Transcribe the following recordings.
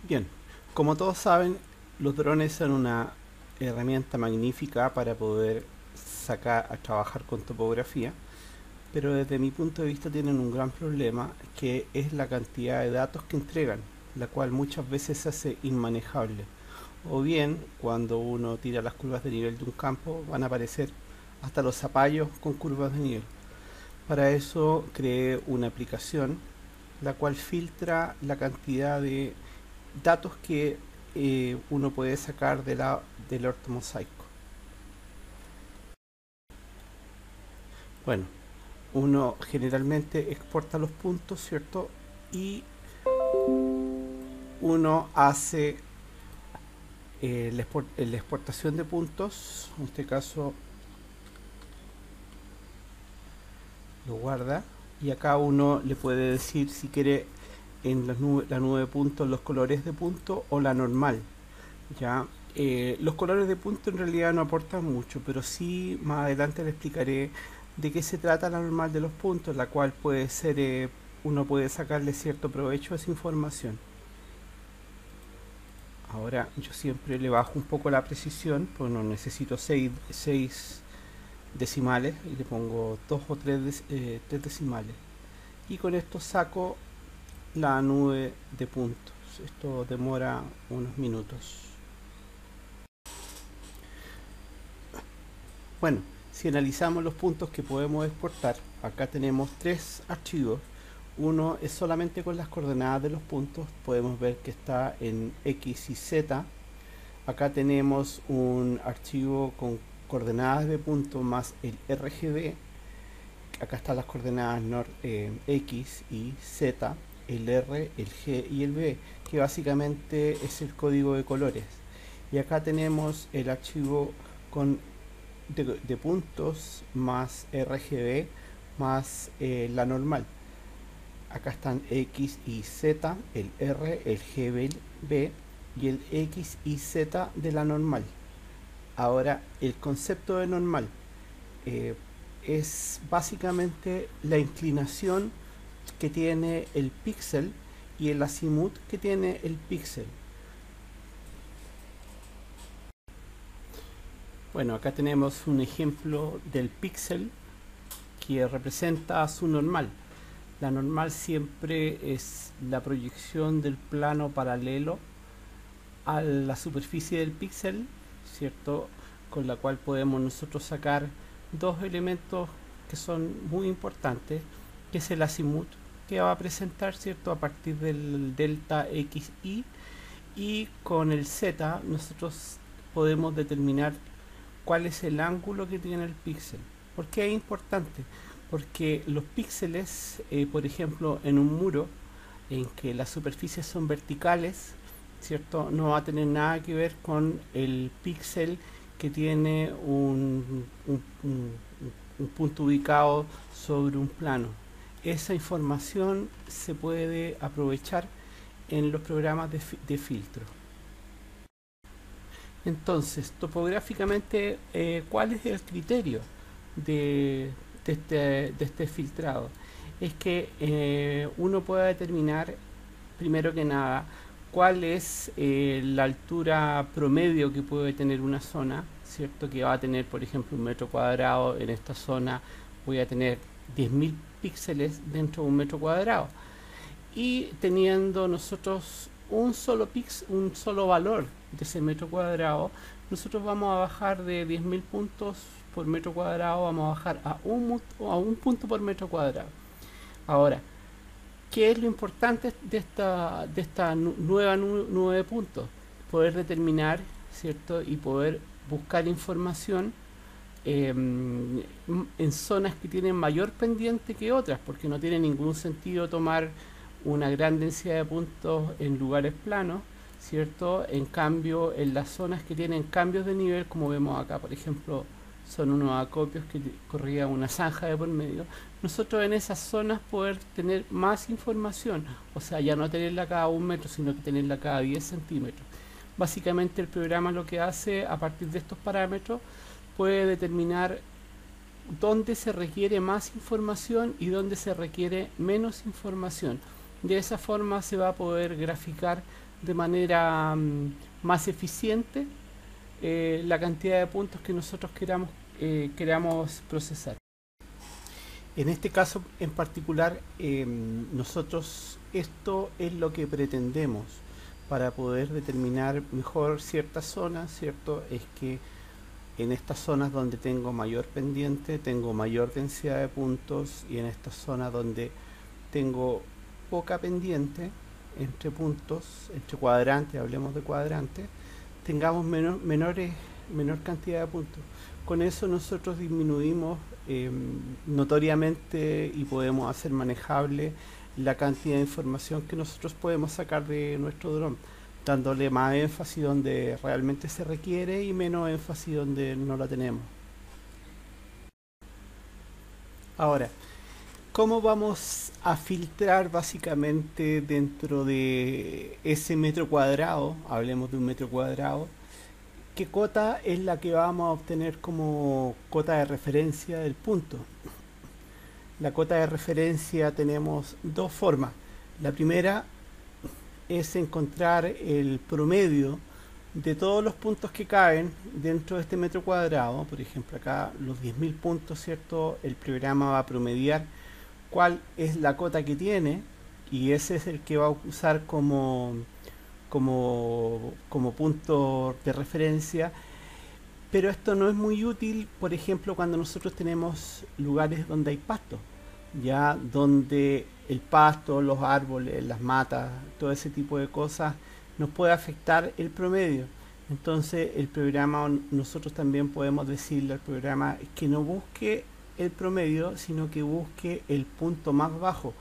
Bien, como todos saben, los drones son una herramienta magnífica para poder sacar a trabajar con topografía, pero desde mi punto de vista tienen un gran problema que es la cantidad de datos que entregan, la cual muchas veces se hace inmanejable. O bien, cuando uno tira las curvas de nivel de un campo, van a aparecer hasta los zapallos con curvas de nivel. Para eso creé una aplicación la cual filtra la cantidad de datos que uno puede sacar del ortomosaico. Bueno, uno generalmente exporta los puntos, ¿cierto? Y uno hace la exportación de puntos, en este caso lo guarda, y acá uno le puede decir si quiere en la nube de puntos los colores de punto o la normal. Ya, los colores de punto en realidad no aportan mucho, pero sí más adelante le explicaré de qué se trata la normal de los puntos, la cual puede ser, uno puede sacarle cierto provecho a esa información. Ahora yo siempre le bajo un poco la precisión, pues no necesito 6 decimales y le pongo 2 o 3 decimales. Y con esto saco la nube de puntos. Esto demora unos minutos. Bueno, si analizamos los puntos que podemos exportar, acá tenemos 3 archivos. Uno es solamente con las coordenadas de los puntos, podemos ver que está en X y Z. Acá tenemos un archivo con coordenadas de punto más el RGB. Acá están las coordenadas X y Z, el R, el G y el B, que básicamente es el código de colores. Y acá tenemos el archivo con de puntos más RGB más la normal. Acá están X y Z, el R, el G, el B y el X y Z de la normal. Ahora, el concepto de normal es básicamente la inclinación que tiene el píxel y el azimut que tiene el píxel. Bueno, acá tenemos un ejemplo del píxel que representa su normal. La normal siempre es la proyección del plano paralelo a la superficie del píxel, ¿cierto? Con la cual podemos nosotros sacar dos elementos que son muy importantes, que es el azimut, que va a presentar, ¿cierto?, a partir del delta XY, y con el Z nosotros podemos determinar cuál es el ángulo que tiene el píxel. ¿Por qué es importante? Porque los píxeles, por ejemplo, en un muro en que las superficies son verticales, ¿cierto?, no va a tener nada que ver con el píxel que tiene un punto ubicado sobre un plano. Esa información se puede aprovechar en los programas de filtro. Entonces, topográficamente, ¿cuál es el criterio de, de este filtrado? Es que uno pueda determinar, primero que nada, cuál es la altura promedio que puede tener una zona, ¿cierto? Que va a tener, por ejemplo, un metro cuadrado. En esta zona voy a tener 10.000 píxeles dentro de un metro cuadrado. Y teniendo nosotros un solo valor de ese metro cuadrado, nosotros vamos a bajar de 10.000 puntos por metro cuadrado, vamos a bajar a un punto por metro cuadrado. Ahora, ¿qué es lo importante de esta nueva nube de puntos? Poder determinar, ¿cierto? Y poder buscar información en zonas que tienen mayor pendiente que otras, porque no tiene ningún sentido tomar una gran densidad de puntos en lugares planos, ¿cierto? En cambio, en las zonas que tienen cambios de nivel, como vemos acá, por ejemplo, son unos acopios que corría una zanja de por medio, nosotros en esas zonas poder tener más información, o sea, ya no tenerla cada 1 metro, sino que tenerla cada 10 centímetros. Básicamente el programa lo que hace a partir de estos parámetros puede determinar dónde se requiere más información y dónde se requiere menos información. De esa forma se va a poder graficar de manera más eficiente la cantidad de puntos que nosotros queramos procesar. En este caso en particular, nosotros esto es lo que pretendemos para poder determinar mejor ciertas zonas, ¿cierto? Es que en estas zonas donde tengo mayor pendiente, tengo mayor densidad de puntos, y en estas zonas donde tengo poca pendiente, entre puntos, entre cuadrantes, hablemos de cuadrantes, tengamos menor cantidad de puntos. Con eso nosotros disminuimos notoriamente y podemos hacer manejable la cantidad de información que nosotros podemos sacar de nuestro dron, dándole más énfasis donde realmente se requiere y menos énfasis donde no la tenemos. Ahora, ¿cómo vamos a filtrar básicamente dentro de ese metro cuadrado? Hablemos de un metro cuadrado. ¿Qué cota es la que vamos a obtener como cota de referencia del punto? La cota de referencia tenemos dos formas. La primera es encontrar el promedio de todos los puntos que caben dentro de este metro cuadrado. Por ejemplo, acá los 10.000 puntos, ¿cierto? El programa va a promediar cuál es la cota que tiene, y ese es el que va a usar como punto de referencia. Pero esto no es muy útil, por ejemplo, cuando nosotros tenemos lugares donde hay pasto, ya donde el pasto, los árboles, las matas, todo ese tipo de cosas nos puede afectar el promedio. Entonces el programa, nosotros también podemos decirle al programa que no busque el promedio, sino que busque el punto más bajo.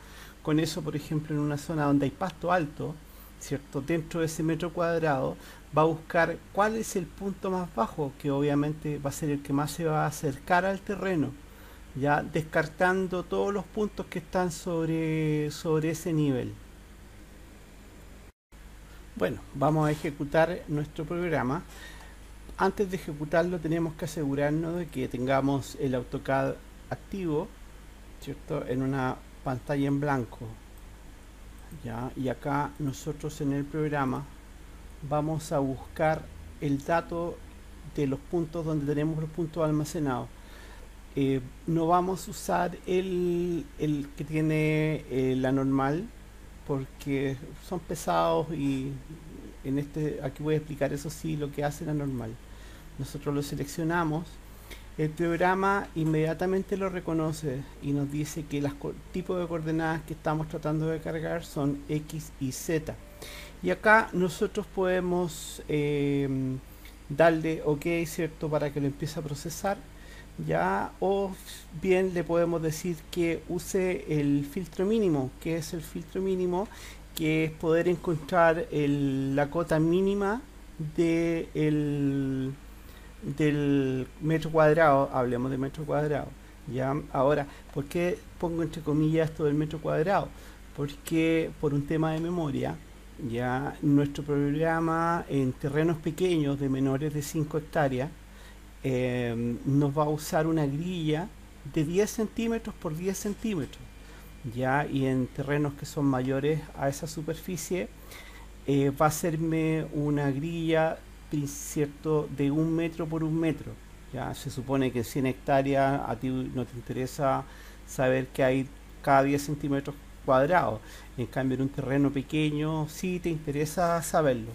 Con eso, por ejemplo, en una zona donde hay pasto alto, ¿cierto? Dentro de ese metro cuadrado va a buscar cuál es el punto más bajo, que obviamente va a ser el que más se va a acercar al terreno, ya descartando todos los puntos que están sobre ese nivel. Bueno, vamos a ejecutar nuestro programa. Antes de ejecutarlo tenemos que asegurarnos de que tengamos el AutoCAD activo, ¿cierto? En una pantalla en blanco. ¿Ya? Y acá nosotros en el programa vamos a buscar el dato de los puntos donde tenemos los puntos almacenados. No vamos a usar el que tiene la normal, porque son pesados, y aquí voy a explicar eso sí lo que hace la normal. Nosotros lo seleccionamos, el programa inmediatamente lo reconoce y nos dice que los tipos de coordenadas que estamos tratando de cargar son X y Z. Y acá nosotros podemos darle OK, ¿cierto?, para que lo empiece a procesar, ya, o bien le podemos decir que use el filtro mínimo. ¿Qué es el filtro mínimo? Que es poder encontrar la cota mínima del metro cuadrado. Hablemos de metro cuadrado, ya. Ahora, ¿por qué pongo entre comillas esto del metro cuadrado? Porque por un tema de memoria, ya, nuestro programa en terrenos pequeños de menores de 5 hectáreas nos va a usar una grilla de 10 centímetros por 10 centímetros, ya, y en terrenos que son mayores a esa superficie va a hacerme una grilla, ¿cierto?, de 1 metro por 1 metro. Ya se supone que en 100 hectáreas a ti no te interesa saber que hay cada 10 centímetros cuadrados. En cambio, en un terreno pequeño sí te interesa saberlo.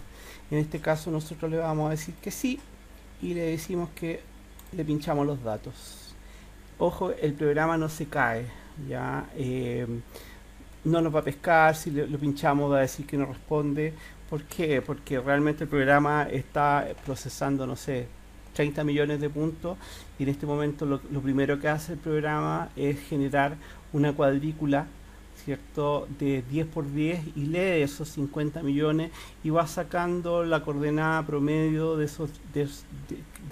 En este caso nosotros le vamos a decir que sí, y le decimos que le pinchamos los datos. Ojo, el programa no se cae, ya, no nos va a pescar. Si lo pinchamos va a decir que no responde. ¿Por qué? Porque realmente el programa está procesando, no sé, 30 millones de puntos, y en este momento lo primero que hace el programa es generar una cuadrícula, ¿cierto?, de 10 por 10, y lee esos 50 millones y va sacando la coordenada promedio de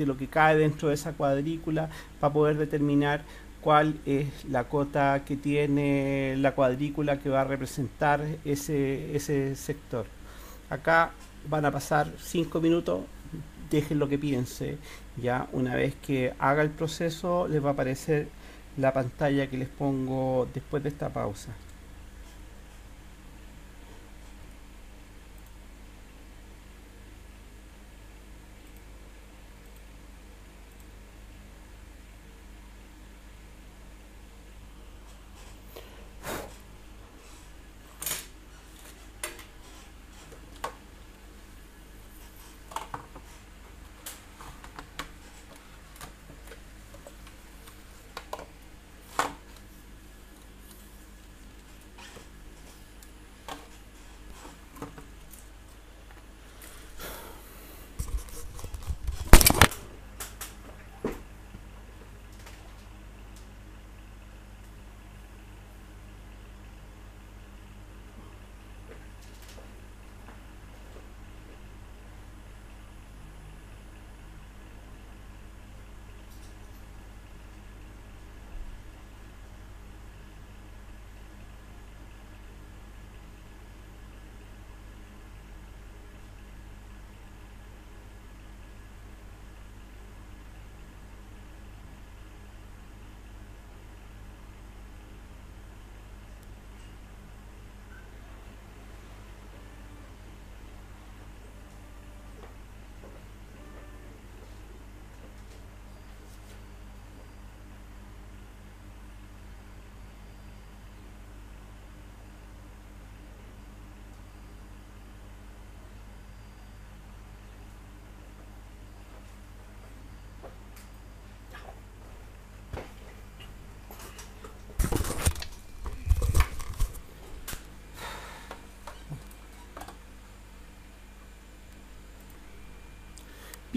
lo que cae dentro de esa cuadrícula, para poder determinar cuál es la cota que tiene la cuadrícula que va a representar ese sector. Acá van a pasar 5 minutos, dejen lo que piense. Ya una vez que haga el proceso les va a aparecer la pantalla que les pongo después de esta pausa.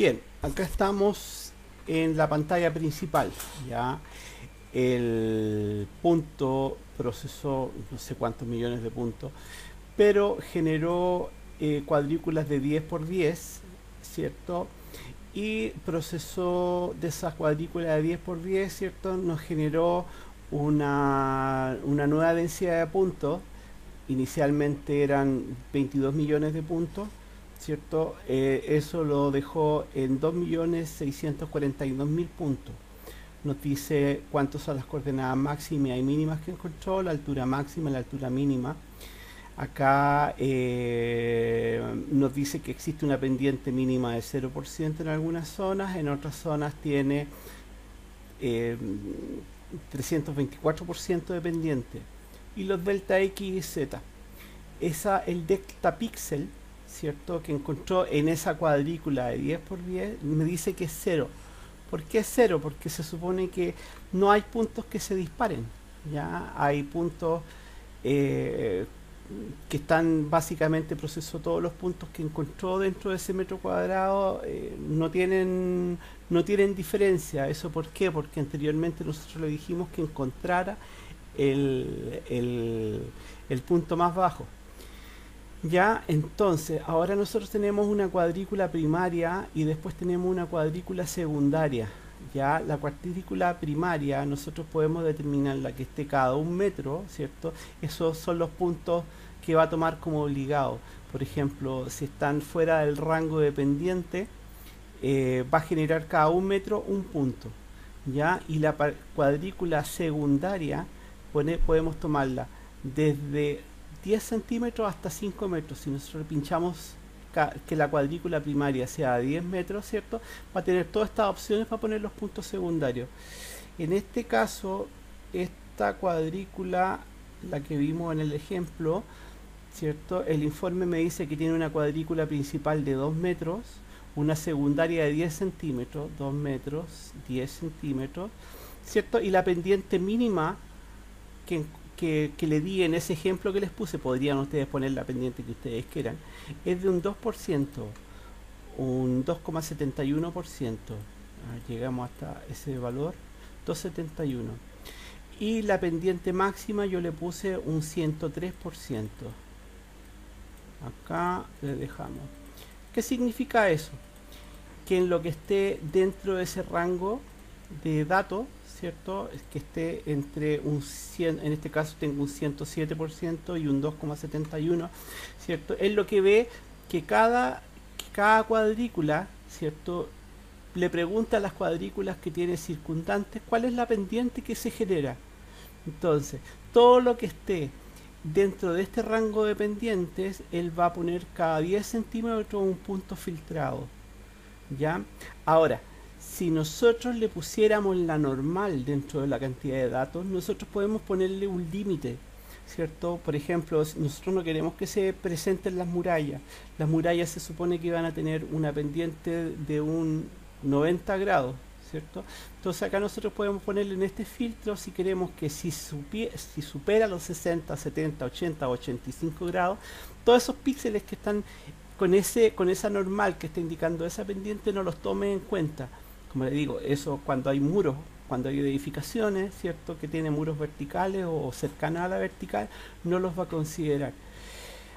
Bien, acá estamos en la pantalla principal. Ya el punto procesó no sé cuántos millones de puntos, pero generó cuadrículas de 10 por 10, ¿cierto? Y procesó de esas cuadrículas de 10 por 10, ¿cierto? Nos generó una nueva densidad de puntos. Inicialmente eran 22 millones de puntos, ¿cierto? Eso lo dejó en 2.642.000 puntos. Nos dice cuántas son las coordenadas máximas y mínimas que encontró, la altura máxima y la altura mínima. Acá nos dice que existe una pendiente mínima de 0% en algunas zonas, en otras zonas tiene 324% de pendiente. Y los delta X y Z. El delta píxel, ¿cierto?, que encontró en esa cuadrícula de 10 por 10, me dice que es 0. ¿Por qué es 0? Porque se supone que no hay puntos que se disparen. Ya hay puntos que están, básicamente procesó todos los puntos que encontró dentro de ese metro cuadrado, no tienen diferencia. ¿Eso por qué? Porque anteriormente nosotros le dijimos que encontrara el punto más bajo. Ya, entonces, ahora nosotros tenemos una cuadrícula primaria y después tenemos una cuadrícula secundaria. Ya, la cuadrícula primaria nosotros podemos determinar la que esté cada 1 metro, ¿cierto? Esos son los puntos que va a tomar como obligado. Por ejemplo, si están fuera del rango de pendiente, va a generar cada 1 metro un punto. Ya, y la cuadrícula secundaria podemos tomarla desde 10 centímetros hasta 5 metros. Si nosotros pinchamos que la cuadrícula primaria sea de 10 metros, ¿cierto?, va a tener todas estas opciones para poner los puntos secundarios. En este caso, esta cuadrícula, la que vimos en el ejemplo, ¿cierto?, el informe me dice que tiene una cuadrícula principal de 2 metros, una secundaria de 10 centímetros, 2 metros, 10 centímetros, ¿cierto? Y la pendiente mínima que le di en ese ejemplo que les puse, podrían ustedes poner la pendiente que ustedes quieran, es de un 2%, un 2,71%. Llegamos hasta ese valor, 2,71. Y la pendiente máxima yo le puse un 103%. Acá le dejamos. ¿Qué significa eso? Que en lo que esté dentro de ese rango de datos, ¿cierto?, es que esté entre un 100, en este caso tengo un 107% y un 2,71%, ¿cierto? Es lo que ve que cada cuadrícula, ¿cierto?, le pregunta a las cuadrículas que tiene circundantes cuál es la pendiente que se genera. Entonces, todo lo que esté dentro de este rango de pendientes, él va a poner cada 10 centímetros un punto filtrado. ¿Ya? Ahora, si nosotros le pusiéramos la normal dentro de la cantidad de datos, nosotros podemos ponerle un límite, ¿cierto? Por ejemplo, nosotros no queremos que se presenten las murallas. Las murallas se supone que van a tener una pendiente de un 90 grados, ¿cierto? Entonces acá nosotros podemos ponerle en este filtro si queremos que si supera los 60, 70, 80 o 85 grados, todos esos píxeles que están con esa normal que está indicando esa pendiente no los tome en cuenta. Como les digo, eso cuando hay muros, cuando hay edificaciones, ¿cierto?, que tienen muros verticales o cercanas a la vertical, no los va a considerar.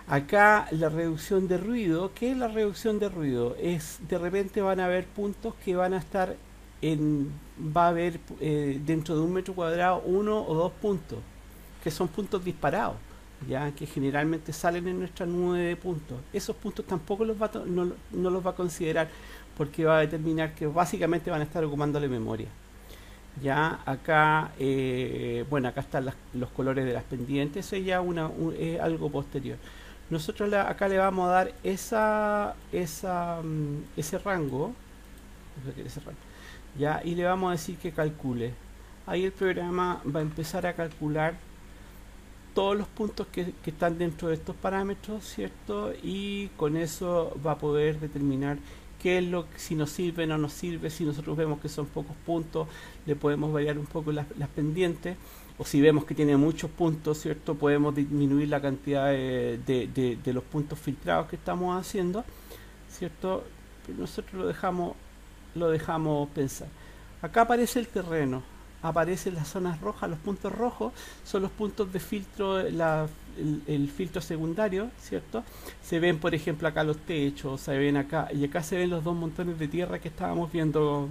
Acá la reducción de ruido, ¿qué es la reducción de ruido? Es, de repente van a haber puntos que van a estar va a haber dentro de 1 metro cuadrado 1 o 2 puntos, que son puntos disparados, ya que generalmente salen en nuestra nube de puntos. Esos puntos tampoco no los va a considerar, porque va a determinar que básicamente van a estar ocupándole memoria. Ya acá, bueno, acá están los colores de las pendientes, eso ya es algo posterior. Nosotros acá le vamos a dar ese rango, ya, y le vamos a decir que calcule. Ahí el programa va a empezar a calcular todos los puntos que están dentro de estos parámetros, ¿cierto? Y con eso va a poder determinar qué es si nos sirve o no nos sirve. Si nosotros vemos que son pocos puntos, le podemos variar un poco las pendientes, o si vemos que tiene muchos puntos, ¿cierto?, podemos disminuir la cantidad de los puntos filtrados que estamos haciendo, ¿cierto? pero nosotros lo dejamos pensar. Acá aparece el terreno, aparecen las zonas rojas, los puntos rojos son los puntos de filtro, el filtro secundario, ¿cierto? Se ven, por ejemplo, acá los techos, se ven acá, y acá se ven los dos montones de tierra que estábamos viendo,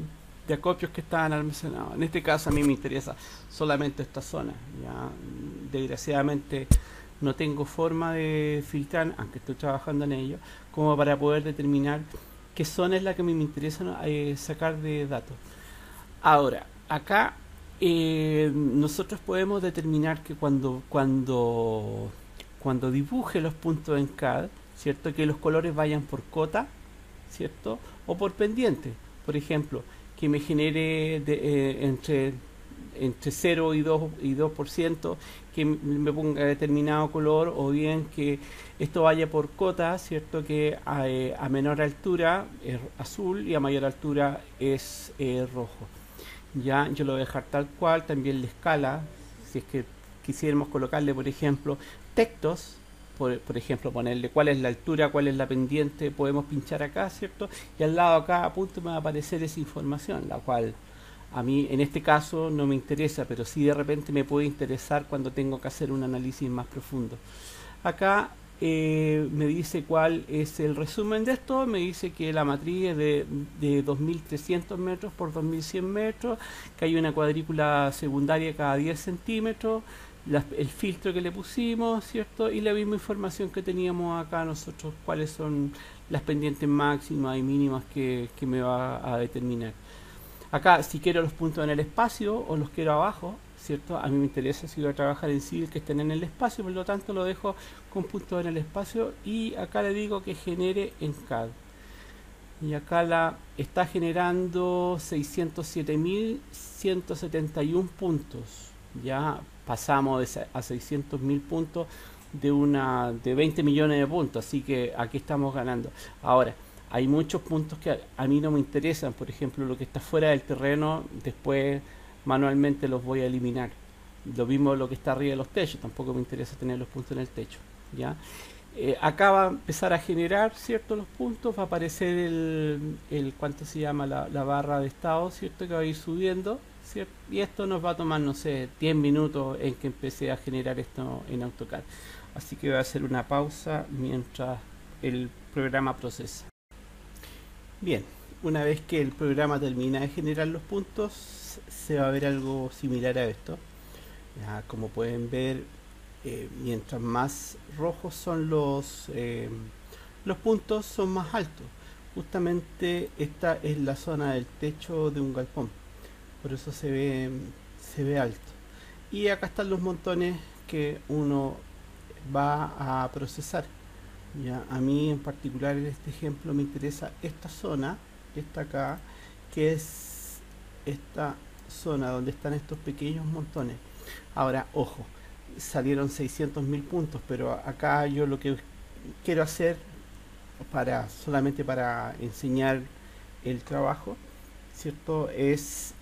de acopios que estaban almacenados. En este caso a mí me interesa solamente esta zona. Ya, desgraciadamente no tengo forma de filtrar, aunque estoy trabajando en ello, como para poder determinar qué zona es la que a mí me interesa sacar de datos. Ahora, acá nosotros podemos determinar que cuando dibuje los puntos en CAD, ¿cierto? Que los colores vayan por cota, ¿cierto? O por pendiente. Por ejemplo, que me genere entre 0 y 2%, que me ponga determinado color, o bien que esto vaya por cota, ¿cierto? Que a menor altura es azul y a mayor altura es rojo. Ya, yo lo voy a dejar tal cual. También la escala, si es que quisiéramos colocarle, por ejemplo, textos, por ejemplo, ponerle cuál es la altura, cuál es la pendiente, podemos pinchar acá, ¿cierto? Y al lado acá a punto me va a aparecer esa información, la cual a mí en este caso no me interesa, pero sí de repente me puede interesar cuando tengo que hacer un análisis más profundo. Acá me dice cuál es el resumen de esto. Me dice que la matriz es de 2300 metros por 2100 metros, que hay una cuadrícula secundaria cada 10 centímetros, el filtro que le pusimos, ¿cierto? Y la misma información que teníamos acá nosotros, cuáles son las pendientes máximas y mínimas que me va a determinar. Acá, si quiero los puntos en el espacio o los quiero abajo, ¿cierto? A mí me interesa, si voy a trabajar en civil, que estén en el espacio, por lo tanto lo dejo con puntos en el espacio, y acá le digo que genere en CAD. Y acá la está generando 607.171 puntos. Ya pasamos a 600.000 puntos de 20 millones de puntos, así que aquí estamos ganando. Ahora, hay muchos puntos que a mí no me interesan, por ejemplo, lo que está fuera del terreno, después manualmente los voy a eliminar. Lo mismo lo que está arriba de los techos, tampoco me interesa tener los puntos en el techo. ¿Ya? Acá va a empezar a generar, ¿cierto? Los puntos, va a aparecer ¿cuánto se llama? La barra de estado, ¿cierto? Que va a ir subiendo, ¿cierto? Y esto nos va a tomar, no sé, 10 minutos en que empecé a generar esto en AutoCAD. Así que voy a hacer una pausa mientras el programa procesa. Bien, una vez que el programa termina de generar los puntos, se va a ver algo similar a esto. Ya, como pueden ver, mientras más rojos son los puntos, son más altos. Justamente esta es la zona del techo de un galpón, por eso se ve alto. Y acá están los montones que uno va a procesar. Ya, a mí en particular en este ejemplo me interesa esta zona que está acá, que es esta zona donde están estos pequeños montones. Ahora, ojo, salieron 600.000 puntos, pero acá yo lo que quiero hacer, solamente para enseñar el trabajo, ¿cierto? Es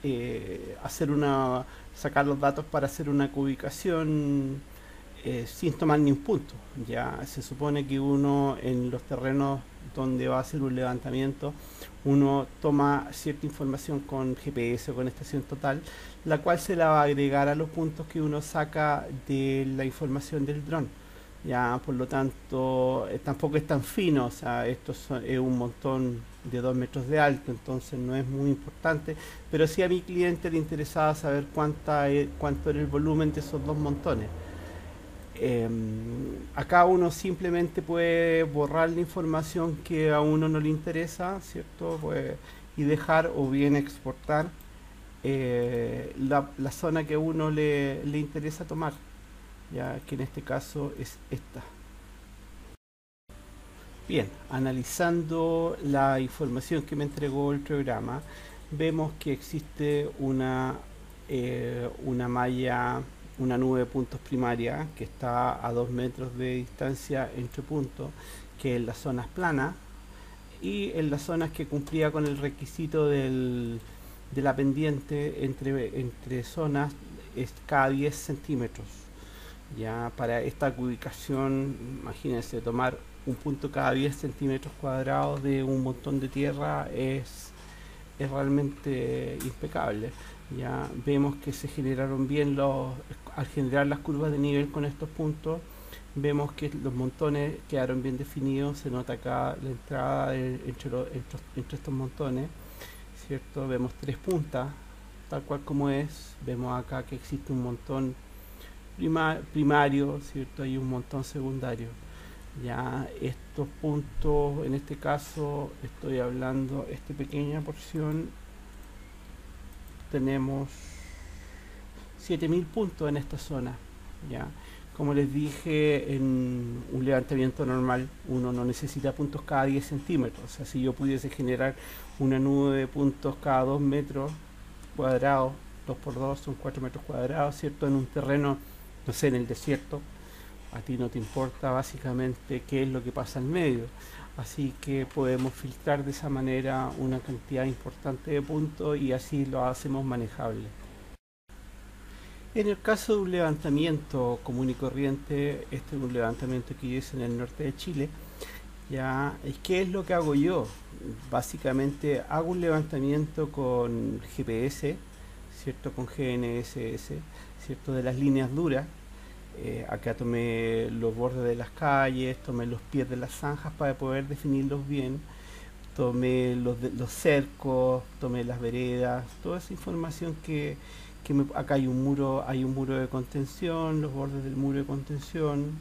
sacar los datos para hacer una cubicación sin tomar ni un punto. Ya se supone que uno en los terrenos donde va a hacer un levantamiento, uno toma cierta información con GPS o con estación total, la cual se la va a agregar a los puntos que uno saca de la información del dron. Ya, por lo tanto, tampoco es tan fino, o sea, es un montón de 2 metros de alto, entonces no es muy importante, pero sí a mi cliente le interesaba saber cuánto era el volumen de esos dos montones. Acá uno simplemente puede borrar la información que a uno no le interesa, ¿cierto? Y dejar o bien exportar la zona que a uno le interesa tomar, ya que en este caso es esta. Bien, analizando la información que me entregó el programa, vemos que existe una malla, una nube de puntos primaria que está a 2 metros de distancia entre puntos, que en las zonas planas, y en las zonas que cumplía con el requisito de la pendiente entre zonas es cada 10 centímetros. Ya para esta ubicación, imagínense, tomar un punto cada 10 centímetros cuadrados de un montón de tierra es realmente impecable. Ya vemos que se generaron bien al generar las curvas de nivel con estos puntos, vemos que los montones quedaron bien definidos, se nota acá la entrada entre estos montones, ¿cierto? Vemos tres puntas, tal cual como es, vemos acá que existe un montón primario, ¿cierto? Hay un montón secundario. Ya estos puntos, en este caso estoy hablando, esta pequeña porción, tenemos 7000 puntos en esta zona. Ya, como les dije, en un levantamiento normal uno no necesita puntos cada 10 centímetros. O sea, si yo pudiese generar una nube de puntos cada 2 metros cuadrados, 2 por 2 son 4 metros cuadrados, ¿cierto? En un terreno, no sé, en el desierto, a ti no te importa básicamente qué es lo que pasa en medio. Así que podemos filtrar de esa manera una cantidad importante de puntos y así lo hacemos manejable. En el caso de un levantamiento común y corriente, este es un levantamiento que hice en el norte de Chile, ya, ¿qué es lo que hago yo? Básicamente hago un levantamiento con GPS, ¿cierto? Con GNSS, ¿cierto? De las líneas duras. Acá tomé los bordes de las calles, tomé los pies de las zanjas para poder definirlos bien, tomé los cercos, tomé las veredas, toda esa información acá hay un muro de contención, los bordes del muro de contención,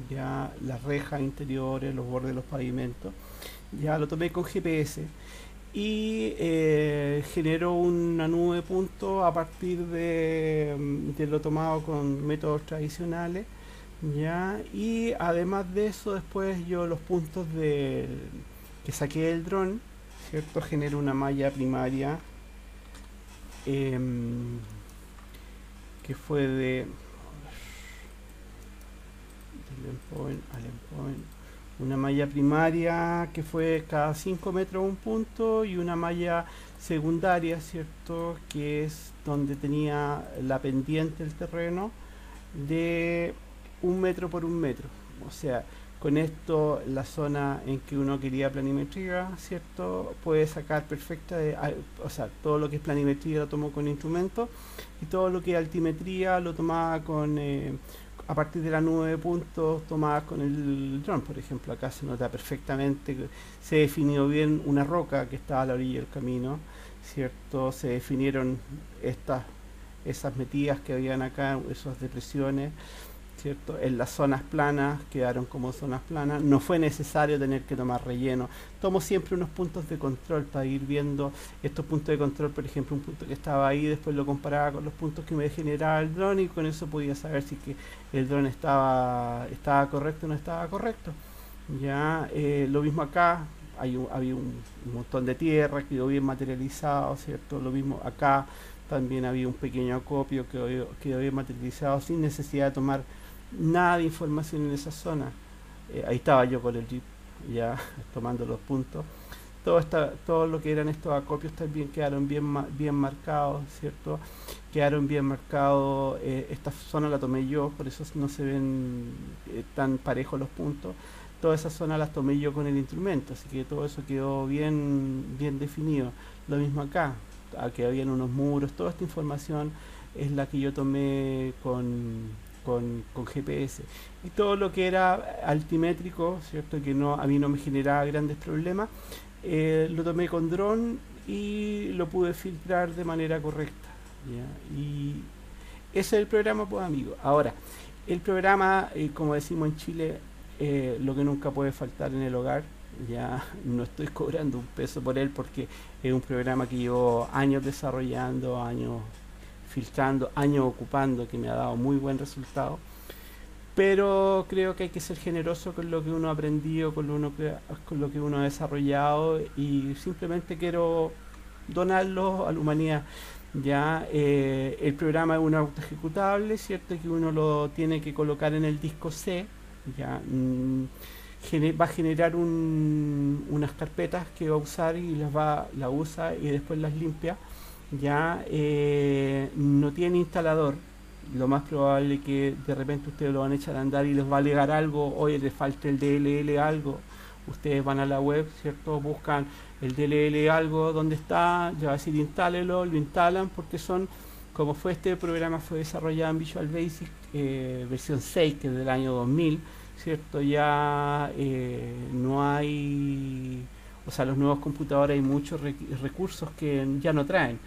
ya las rejas interiores, los bordes de los pavimentos, ya lo tomé con GPS y generó una nube de puntos a partir de lo tomado con métodos tradicionales, ya, y además de eso después yo los puntos que saqué del dron, cierto, genero una malla primaria que fue de al endpoint, una malla primaria que fue cada 5 metros un punto y una malla secundaria, ¿cierto? Que es donde tenía la pendiente del terreno de 1 metro por 1 metro. O sea, con esto la zona en que uno quería planimetría, ¿cierto? Puede sacar perfecta, o sea, todo lo que es planimetría lo tomó con instrumento y todo lo que es altimetría lo tomaba a partir de la nube de puntos tomadas con el dron. Por ejemplo, acá se nota perfectamente que se definió bien una roca que estaba a la orilla del camino, ¿cierto? Se definieron esas metidas que habían acá, esas depresiones, ¿cierto? En las zonas planas quedaron como zonas planas, no fue necesario tener que tomar relleno. Tomo siempre unos puntos de control para ir viendo estos puntos de control. Por ejemplo, un punto que estaba ahí, después lo comparaba con los puntos que me generaba el dron y con eso podía saber si que el dron estaba correcto o no estaba correcto. Ya, lo mismo acá, había un montón de tierra, quedó bien materializado, ¿cierto? Lo mismo acá, también había un pequeño acopio que quedó bien materializado sin necesidad de tomar nada de información en esa zona. Ahí estaba yo con el jeep ya tomando los puntos. Todo lo que eran estos acopios también quedaron bien marcados, ¿cierto? Quedaron bien marcados. Esta zona la tomé yo, por eso no se ven tan parejos los puntos. Toda esa zona las tomé yo con el instrumento, así que todo eso quedó bien definido. Lo mismo acá, aquí habían unos muros, toda esta información es la que yo tomé con GPS. Y todo lo que era altimétrico, ¿cierto? Que a mí no me generaba grandes problemas, lo tomé con dron y lo pude filtrar de manera correcta, ¿ya? Y ese es el programa, pues, amigos. Ahora, el programa, como decimos en Chile, lo que nunca puede faltar en el hogar. Ya no estoy cobrando un peso por él porque es un programa que llevo años desarrollando, años filtrando, años ocupando, que me ha dado muy buen resultado. Pero creo que hay que ser generoso con lo que uno ha aprendido, con lo que uno ha desarrollado y simplemente quiero donarlo a la humanidad. Ya, el programa es un auto ejecutable, cierto, que uno lo tiene que colocar en el disco C. Ya, va a generar unas carpetas que va a usar y la usa y después las limpia. Ya, no tiene instalador, lo más probable que de repente ustedes lo van a echar a andar y les va a alegar algo, oye, le falta el DLL algo. Ustedes van a la web, ¿cierto? Buscan el DLL algo, ¿dónde está? Ya va a decir instálelo, lo instalan porque son, como fue este programa, fue desarrollado en Visual Basic versión 6, que es del año 2000, ¿cierto? Ya no hay, o sea, los nuevos computadores hay muchos recursos que ya no traen.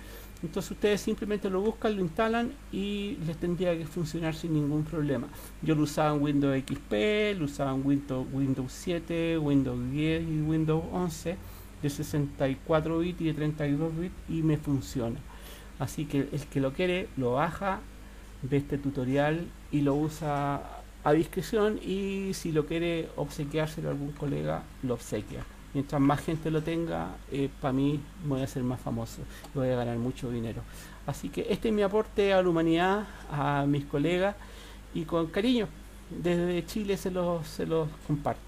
Entonces ustedes simplemente lo buscan, lo instalan y les tendría que funcionar sin ningún problema. Yo lo usaba en Windows XP, lo usaba en Windows 7, Windows 10 y Windows 11 de 64 bits y de 32 bits y me funciona. Así que el que lo quiere lo baja, ve este tutorial y lo usa a discreción, y si lo quiere obsequiárselo a algún colega, lo obsequia. Mientras más gente lo tenga, para mí voy a ser más famoso y voy a ganar mucho dinero. Así que este es mi aporte a la humanidad, a mis colegas, y con cariño desde Chile se los comparto.